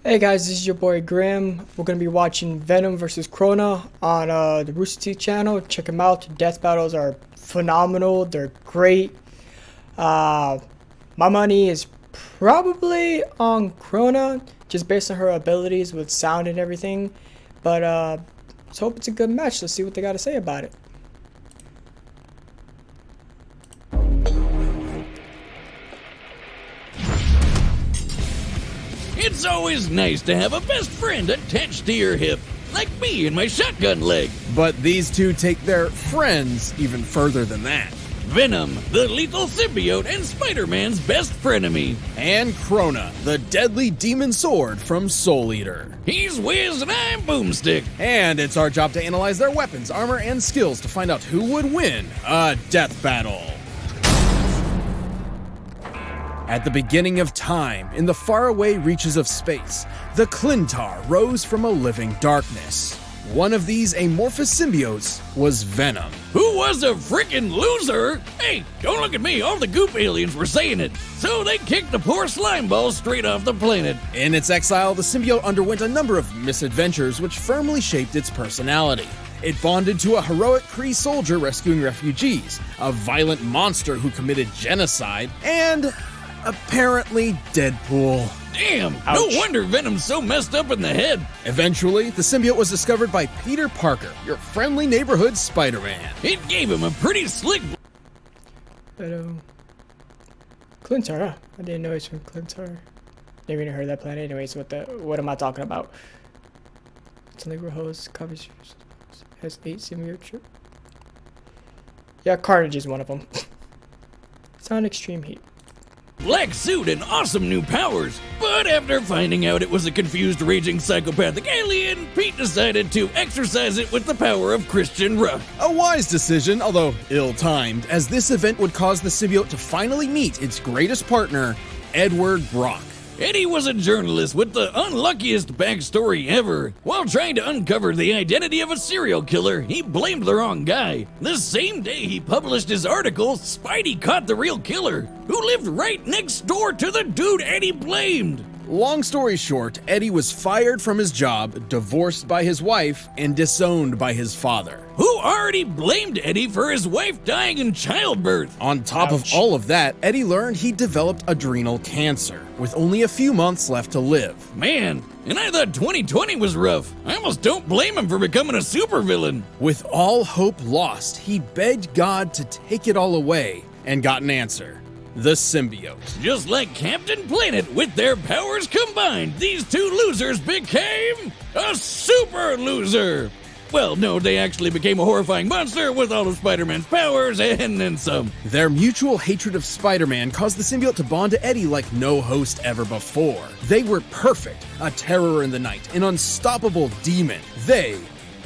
Hey guys, this is your boy Graham. We're going to be watching Venom versus Crona on the Rooster channel. Check them out. The death battles are phenomenal. They're great. My money is probably on Crona, just based on her abilities with sound and everything. But let's hope it's a good match. Let's see what they got to say about it. It's always nice to have a best friend attached to your hip, like me and my shotgun leg. But these two take their friends even further than that. Venom, the lethal symbiote and Spider-Man's best frenemy. And Crona, the deadly demon sword from Soul Eater. He's Wiz and I'm Boomstick. And it's our job to analyze their weapons, armor, and skills to find out who would win a death battle. At the beginning of time, in the faraway reaches of space, the Clintar rose from a living darkness. One of these amorphous symbiotes was Venom. Who was a freaking loser? Hey, don't look at me, all the goop aliens were saying it. So they kicked the poor slime ball straight off the planet. In its exile, the symbiote underwent a number of misadventures which firmly shaped its personality. It bonded to a heroic Kree soldier rescuing refugees, a violent monster who committed genocide, and apparently Deadpool. Damn, Ouch. No wonder Venom's so messed up in the head. Eventually, the symbiote was discovered by Peter Parker, your friendly neighborhood Spider-Man. It gave him a pretty slick... But Clintar, huh? I didn't know he's from Clintar. Never even heard of that planet. Anyways, what am I talking about? It's only host covers has 8 symbiote. Yeah, Carnage is one of them. It's on extreme heat. black suit and awesome new powers. But after finding out it was a confused, raging, psychopathic alien, Pete decided to exercise it with the power of Christian Rock. A wise decision, although ill-timed, as this event would cause the symbiote to finally meet its greatest partner, Edward Brock. Eddie was a journalist with the unluckiest backstory ever. While trying to uncover the identity of a serial killer, he blamed the wrong guy. The same day he published his article, Spidey caught the real killer, who lived right next door to the dude Eddie blamed. Long story short, Eddie was fired from his job, divorced by his wife, and disowned by his father. Who already blamed Eddie for his wife dying in childbirth. On top Ouch. of all of that, Eddie learned he developed adrenal cancer, with only a few months left to live. Man, and I thought 2020 was rough. I almost don't blame him for becoming a supervillain. With all hope lost, he begged God to take it all away, and got an answer. The symbiote. Just like Captain Planet, with their powers combined, these two losers became a super loser. Well, no, they actually became a horrifying monster with all of Spider-Man's powers and then some. Their mutual hatred of Spider-Man caused the symbiote to bond to Eddie like no host ever before. They were perfect, a terror in the night, an unstoppable demon. They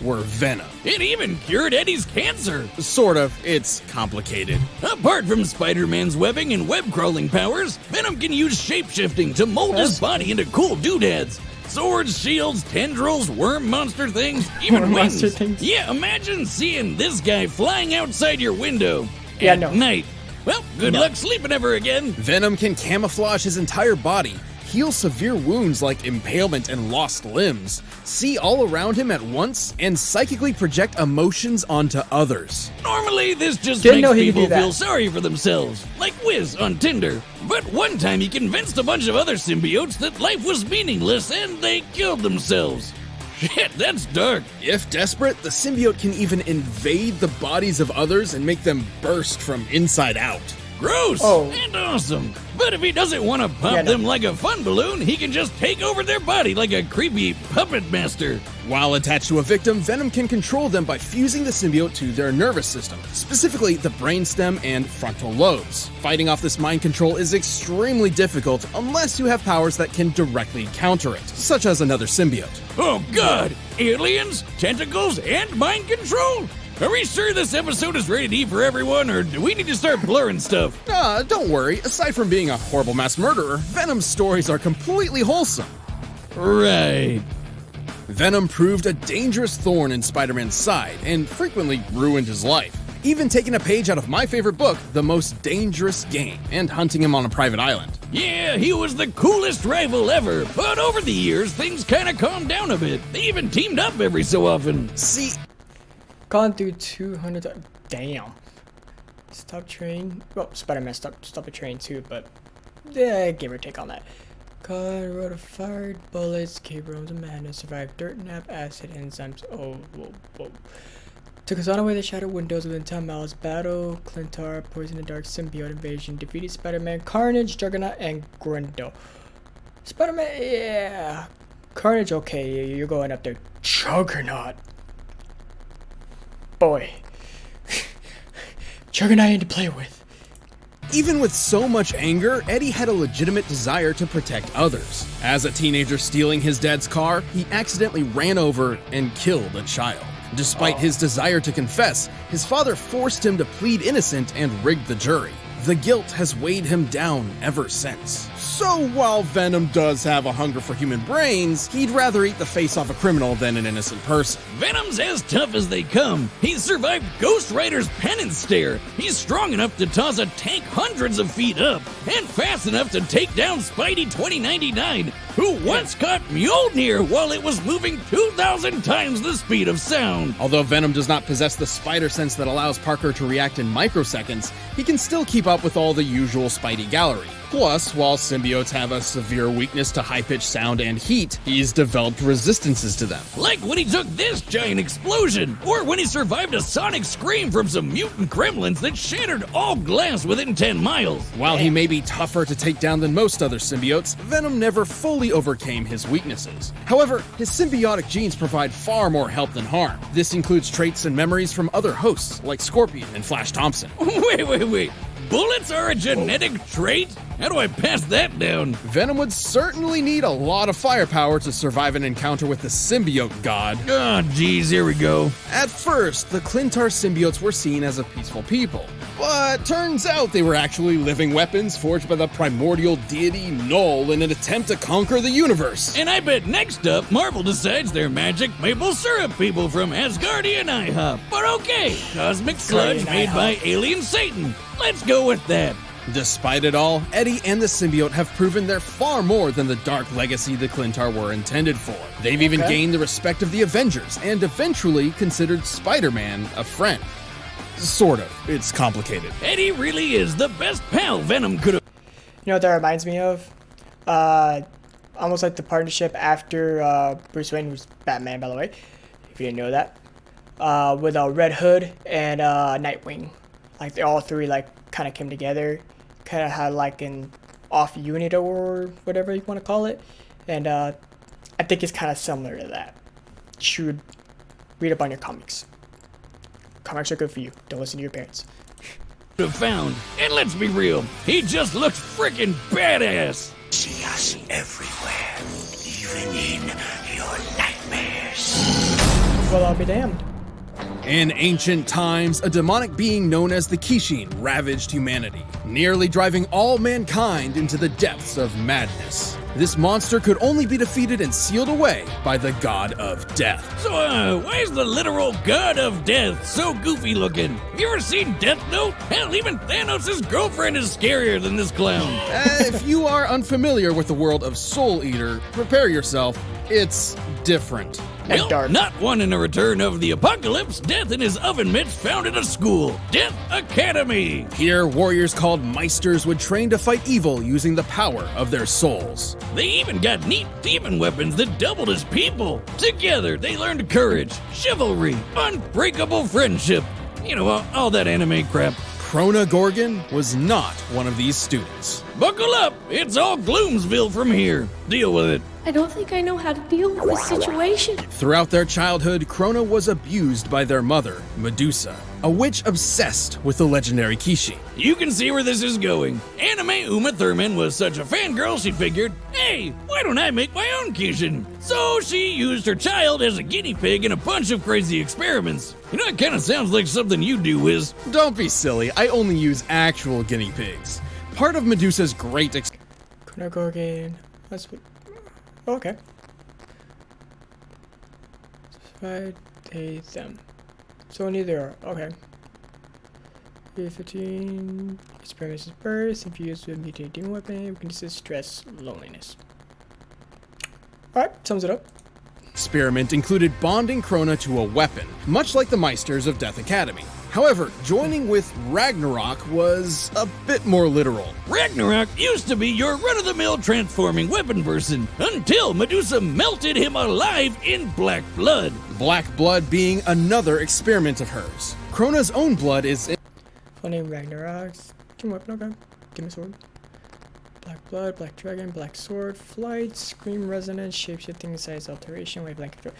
were Venom. It even cured Eddie's cancer. Sort of, it's complicated. Apart from Spider-Man's webbing and web-crawling powers, Venom can use shape-shifting to mold his body into cool doodads. Swords, shields, tendrils, worm monster things, even Worm wings. monster things. Yeah, imagine seeing this guy flying outside your window Yeah, at no. night. Well, good No. luck sleeping ever again. Venom can camouflage his entire body, heal severe wounds like impalement and lost limbs, see all around him at once, and psychically project emotions onto others. Normally, this just Didn't know makes he could people do that. feel sorry for themselves, like Wiz on Tinder. But one time he convinced a bunch of other symbiotes that life was meaningless and they killed themselves. Shit, that's dark. If desperate, the symbiote can even invade the bodies of others and make them burst from inside out. Gross Oh. and awesome. But if he doesn't want to pop Yeah, no. them like a fun balloon, he can just take over their body like a creepy puppet master. While attached to a victim, Venom can control them by fusing the symbiote to their nervous system, specifically the brainstem and frontal lobes. Fighting off this mind control is extremely difficult unless you have powers that can directly counter it, such as another symbiote. Oh god, aliens, tentacles, and mind control? Are we sure this episode is rated E for everyone, or do we need to start blurring stuff? Don't worry, aside from being a horrible mass murderer, Venom's stories are completely wholesome. Right. Venom proved a dangerous thorn in Spider-Man's side and frequently ruined his life, even taking a page out of my favorite book, The Most Dangerous Game, and hunting him on a private island. Yeah, he was the coolest rival ever, but over the years, things kinda calmed down a bit. They even teamed up every so often. See, Gone through 200. Damn. Stop train. Well, Spider-Man stop a train too, but yeah, give or take on that. Caught a road of fired bullets, cave roams of madness, survived dirt nap, acid, enzymes. Oh, whoa, whoa. Took us on away the shattered windows within 10 miles. Battle, Clintar, Poison the Dark, Symbiote Invasion, defeated Spider-Man, Carnage, Juggernaut, and Grindel. Spider-Man, yeah. Carnage, okay, you're going up there. Juggernaut. Boy. Juggernaut ain't to play with. even with so much anger, Eddie had a legitimate desire to protect others. As a teenager stealing his dad's car, he accidentally ran over and killed a child. Despite his desire to confess, his father forced him to plead innocent and rigged the jury. The guilt has weighed him down ever since. So while Venom does have a hunger for human brains, he'd rather eat the face off a criminal than an innocent person. Venom's as tough as they come. He's survived Ghost Rider's penance stare. He's strong enough to toss a tank hundreds of feet up, and fast enough to take down Spidey 2099, who once caught Mjolnir while it was moving 2,000 times the speed of sound. Although Venom does not possess the spider sense that allows Parker to react in microseconds, he can still keep up with all the usual Spidey gallery. Plus, while symbiotes have a severe weakness to high-pitched sound and heat, he's developed resistances to them. Like when he took this giant explosion, or when he survived a sonic scream from some mutant gremlins that shattered all glass within 10 miles. While he may be tougher to take down than most other symbiotes, Venom never fully overcame his weaknesses. However, his symbiotic genes provide far more help than harm. This includes traits and memories from other hosts, like Scorpion and Flash Thompson. Wait. Bullets are a genetic trait? How do I pass that down? Venom would certainly need a lot of firepower to survive an encounter with the symbiote god. Oh, geez, here we go. At first, the Clintar symbiotes were seen as a peaceful people, but turns out they were actually living weapons forged by the primordial deity Null in an attempt to conquer the universe. And I bet next up, Marvel decides they're magic maple syrup people from Asgardian IHOP. But okay, cosmic sludge made by alien Satan. Let's go with that. Despite it all, Eddie and the symbiote have proven they're far more than the dark legacy the Clintar were intended for. They've even gained the respect of the Avengers and eventually considered Spider-Man a friend. Sort of. It's complicated. Eddie really is the best pal Venom could have. You know what that reminds me of? Almost like the partnership after Bruce Wayne was Batman, by the way, if you didn't know that. With Red Hood and Nightwing. Like they all three kind of came together, kind of had like an off unit or whatever you want to call it, and I think it's kind of similar to that. You should read up on your comics. Comics are good for you. Don't listen to your parents. Have found. And let's be real, he just looks freaking badass. See us everywhere, even in your nightmares. Well, I'll be damned. In ancient times, a demonic being known as the Kishin ravaged humanity, nearly driving all mankind into the depths of madness. This monster could only be defeated and sealed away by the god of death. So, why is the literal god of death so goofy looking? Have you ever seen Death Note? Hell, even Thanos' girlfriend is scarier than this clown. If you are unfamiliar with the world of Soul Eater, prepare yourself. It's different. And Well, dark. not wanting a return of the apocalypse, Death and his oven mitts founded a school, Death Academy. Here, warriors called Meisters would train to fight evil using the power of their souls. They even got neat demon weapons that doubled as people. Together, they learned courage, chivalry, unbreakable friendship. You know, all that anime crap. Crona Gorgon was not one of these students. Buckle up, it's all Gloomsville from here. Deal with it. I don't think I know how to deal with this situation. Throughout their childhood, Crona was abused by their mother, Medusa, a witch obsessed with the legendary Kishin. You can see where this is going. Anime Uma Thurman was such a fangirl she figured, hey, why don't I make my own Kishin? So she used her child as a guinea pig in a bunch of crazy experiments. You know, it kind of sounds like something you do, Wiz. Don't be silly, I only use actual guinea pigs. Part of Medusa's great Kuna Gorgon. That's what. Okay. They them. So neither are. Okay. 315 experiences burst. If you use a mutated demon weapon, reduces stress, loneliness. Alright, sums it up. Experiment included bonding Crona to a weapon, much like the Meisters of Death Academy. However, joining with Ragnarok was a bit more literal. Ragnarok used to be your run-of-the-mill transforming weapon person until Medusa melted him alive in black blood. Black blood being another experiment of hers. Crona's own blood is Full name Ragnarok's. Give me weapon, okay. Give me sword. Black blood, black dragon, black sword, flight, scream resonance, shapeshifting, size alteration, wavelength control.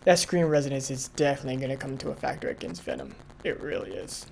That scream resonance is definitely going to come to a factor against Venom. It really is.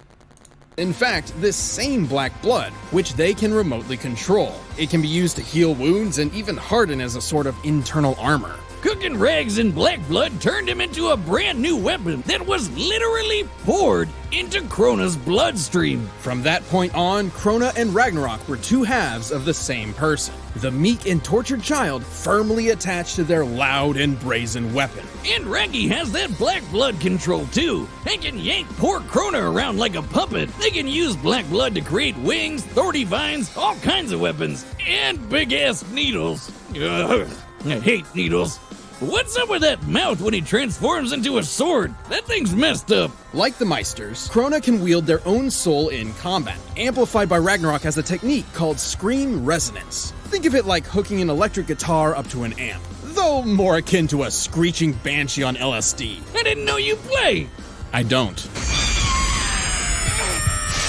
in fact, this same black blood, which they can remotely control. It can be used to heal wounds and even harden as a sort of internal armor. Cooking rags in black blood turned him into a brand new weapon that was literally poured into Crona's bloodstream. From that point on, Crona and Ragnarok were two halves of the same person. The meek and tortured child firmly attached to their loud and brazen weapon. And Raggy has that black blood control too. They can yank poor Crona around like a puppet. They can use black blood to create wings, thorny vines, all kinds of weapons, and big-ass needles. Ugh, I hate needles. What's up with that mouth when he transforms into a sword? That thing's messed up. Like the Meisters, Crona can wield their own soul in combat. Amplified by Ragnarok has a technique called Scream Resonance. Think of it like hooking an electric guitar up to an amp, though more akin to a screeching banshee on LSD. I didn't know you play. I don't.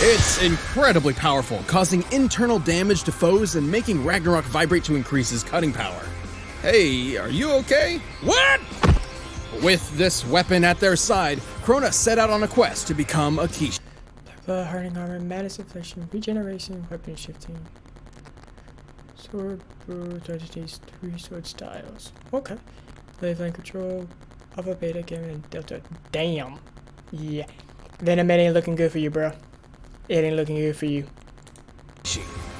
It's incredibly powerful, causing internal damage to foes and making Ragnarok vibrate to increase his cutting power. Hey, are you okay? What? With this weapon at their side, Crona set out on a quest to become a Kishi. Black blood, hardening armor, madness inflection, regeneration, weapon shifting. Sword, brew, these 3 sword styles. Okay. Wavelength control, alpha, beta, gamma, and delta. Damn. Yeah. Venom, it ain't looking good for you, bro. It ain't looking good for you.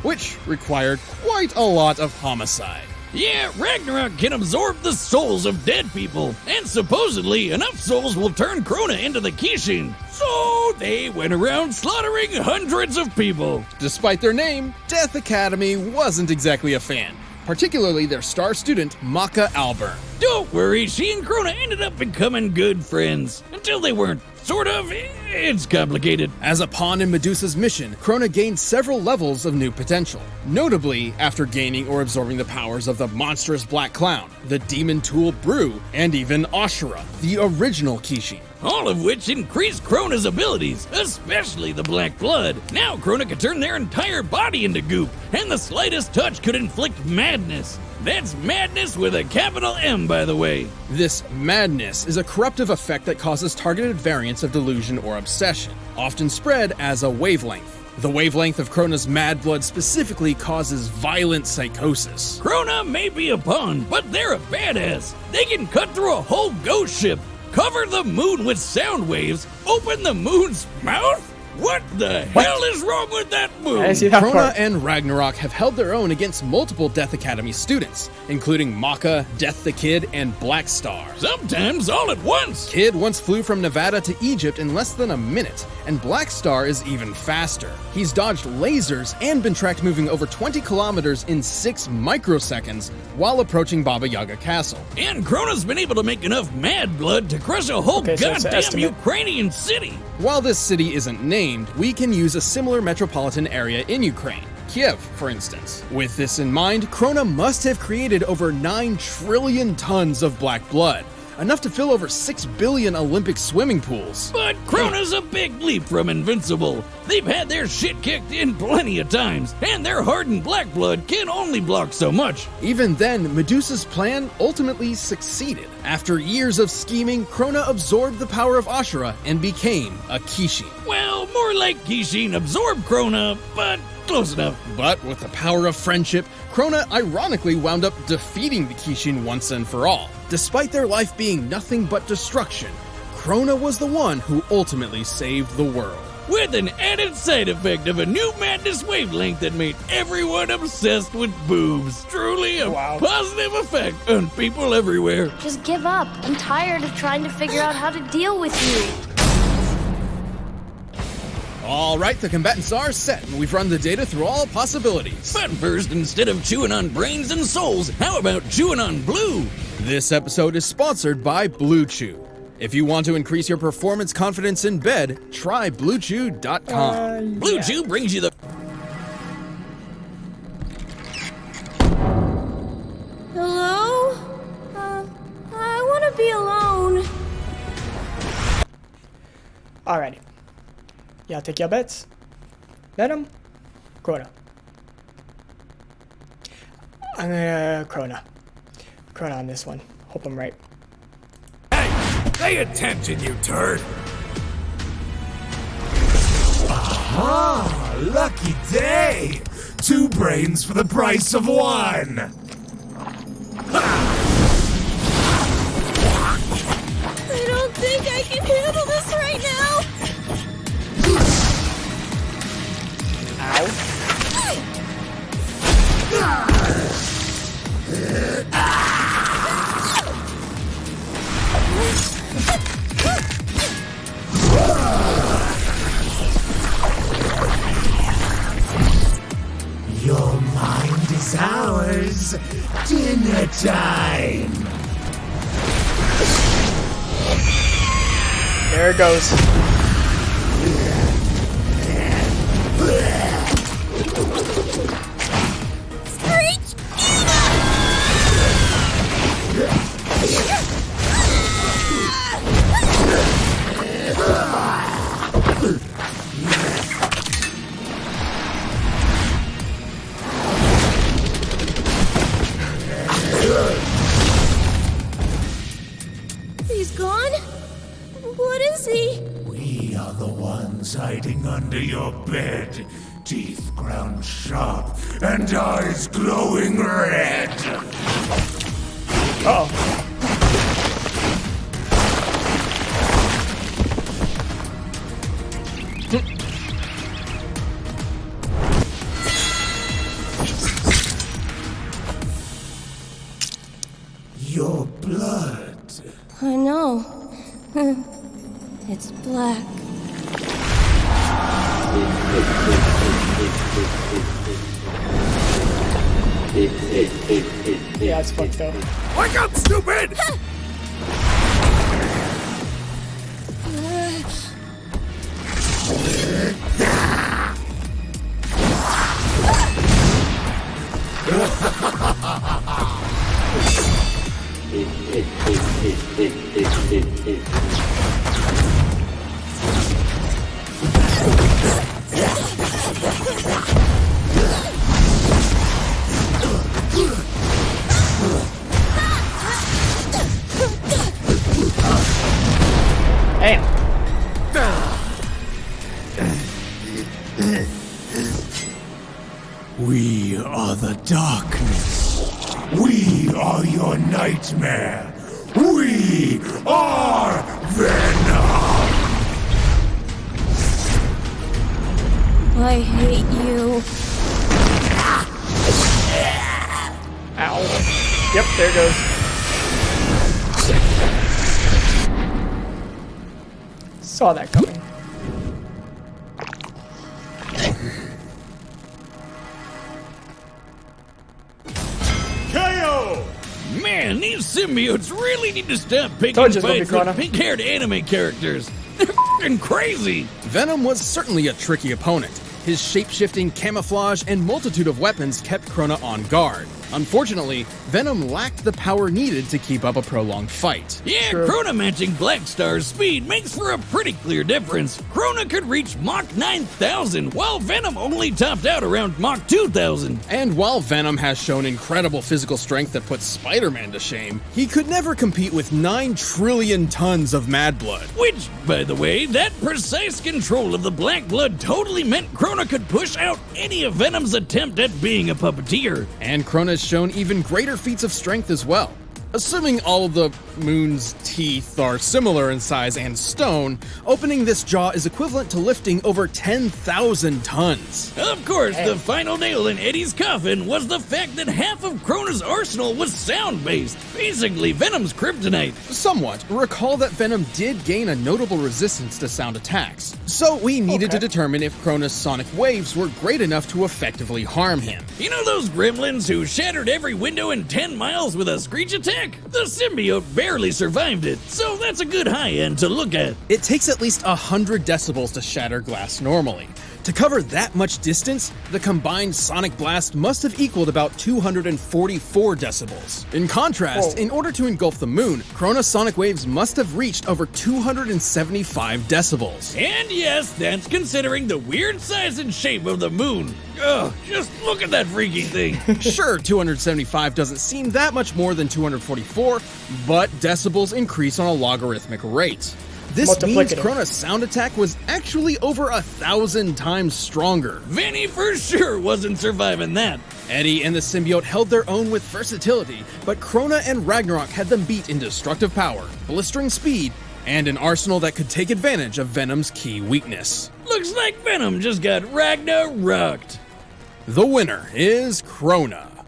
Which required quite a lot of homicide. Yeah, Ragnarok can absorb the souls of dead people, and supposedly enough souls will turn Crona into the Kishin. So they went around slaughtering hundreds of people. Despite their name, Death Academy wasn't exactly a fan, particularly their star student, Maka Alburn. Don't worry, she and Crona ended up becoming good friends. Until they weren't. Sort of. It's complicated. As a pawn in Medusa's mission, Crona gained several levels of new potential. Notably, after gaining or absorbing the powers of the monstrous Black Clown, the demon tool Brew, and even Ashura, the original Kishin. All of which increased Crona's abilities, especially the black blood. Now Crona could turn their entire body into goop, and the slightest touch could inflict madness. That's madness with a capital M, by the way. This madness is a corruptive effect that causes targeted variants of delusion or obsession, often spread as a wavelength. The wavelength of Crona's mad blood specifically causes violent psychosis. Crona may be a pawn, but they're a badass. They can cut through a whole ghost ship, cover the moon with sound waves, open the moon's mouth? What the hell is wrong with that move? I didn't see that Crona part. and Ragnarok have held their own against multiple Death Academy students, including Maka, Death the Kid, and Black Star. Sometimes all at once. Kid once flew from Nevada to Egypt in less than a minute, and Black Star is even faster. He's dodged lasers and been tracked moving over 20 kilometers in 6 microseconds while approaching Baba Yaga Castle. And Crona's been able to make enough mad blood to crush a whole Okay, so it's an goddamn estimate. Ukrainian city. While this city isn't named, we can use a similar metropolitan area in Ukraine. Kiev, for instance. With this in mind, Crona must have created over 9 trillion tons of black blood, enough to fill over 6 billion Olympic swimming pools. But Crona's a big leap from invincible. They've had their shit kicked in plenty of times, and their hardened black blood can only block so much. Even then, Medusa's plan ultimately succeeded. After years of scheming, Crona absorbed the power of Ashura and became a Kishin. Well, more like Kishin absorbed Crona, but close enough. But with the power of friendship, Crona ironically wound up defeating the Kishin once and for all. Despite their life being nothing but destruction, Crona was the one who ultimately saved the world. With an added side effect of a new madness wavelength that made everyone obsessed with boobs. Truly a Wow. positive effect on people everywhere. Just give up. I'm tired of trying to figure out how to deal with you. Alright, the combatants are set, and we've run the data through all possibilities. But first, instead of chewing on brains and souls, how about chewing on blue? This episode is sponsored by Blue Chew. If you want to increase your performance confidence in bed, try BlueChew.com. Blue Chew brings you the... Hello? I want to be alone. Alrighty. Y'all take your bets. Venom, Crona. I'm gonna Crona. Crona on this one. Hope I'm right. Pay attention, you turd! Aha! Lucky day! 2 brains for the price of 1! I don't think I can handle this right now. Your mind is ours. Dinner time. There it goes. He's gone? What is he? We are the ones hiding under your bed. Teeth ground sharp and eyes glowing red. Uh-oh. Your blood. I know. It's black. Yeah, it's fucked up. Wake up, stupid! Damn. We are the darkness. We are your nightmare. We are Venom. I hate you. Ow. Yep, there it goes. Saw that coming. KO! Man, these symbiotes really need to stop picking Told you it's gonna be fights with Crona. pink-haired anime characters. They're f***ing crazy. Venom was certainly a tricky opponent. His shape-shifting camouflage and multitude of weapons kept Crona on guard. Unfortunately, Venom lacked the power needed to keep up a prolonged fight. Yeah, True. Crona matching Black Star's speed makes for a pretty clear difference. Crona could reach Mach 9000, while Venom only topped out around Mach 2000. And while Venom has shown incredible physical strength that puts Spider-Man to shame, he could never compete with 9 trillion tons of Mad Blood. Which, by the way, that precise control of the black blood totally meant Crona could push out any of Venom's attempt at being a puppeteer. And Crona has shown even greater feats of strength as well. Assuming all of the moon's teeth are similar in size and stone, opening this jaw is equivalent to lifting over 10,000 tons. Of course, the final nail in Eddie's coffin was the fact that half of Crona's arsenal was sound-based, basically Venom's kryptonite. Somewhat. Recall that Venom did gain a notable resistance to sound attacks, so we needed to determine if Crona's sonic waves were great enough to effectively harm him. You know those gremlins who shattered every window in 10 miles with a screech attack? The symbiote barely survived it, so that's a good high end to look at. It takes at least 100 decibels to shatter glass normally. To cover that much distance, the combined sonic blast must have equaled about 244 decibels. In contrast, in order to engulf the moon, Crona's sonic waves must have reached over 275 decibels. And yes, that's considering the weird size and shape of the moon. Ugh, just look at that freaky thing. Sure, 275 doesn't seem that much more than 244, but decibels increase on a logarithmic rate. This means Crona's sound attack was actually over 1,000 times stronger. Vanny for sure wasn't surviving that. Eddie and the symbiote held their own with versatility, but Crona and Ragnarok had them beat in destructive power, blistering speed, and an arsenal that could take advantage of Venom's key weakness. Looks like Venom just got Ragnaroked. The winner is Crona.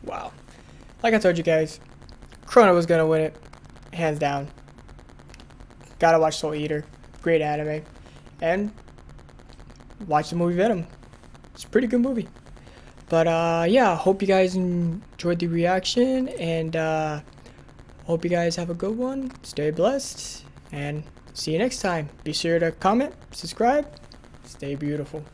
Wow. Like I told you guys, Crona was gonna win it. Hands down. Gotta watch Soul Eater. Great anime. And watch the movie Venom. It's a pretty good movie. But yeah, hope you guys enjoyed the reaction, and hope you guys have a good one. Stay blessed, and see you next time. Be sure to comment, subscribe, stay beautiful.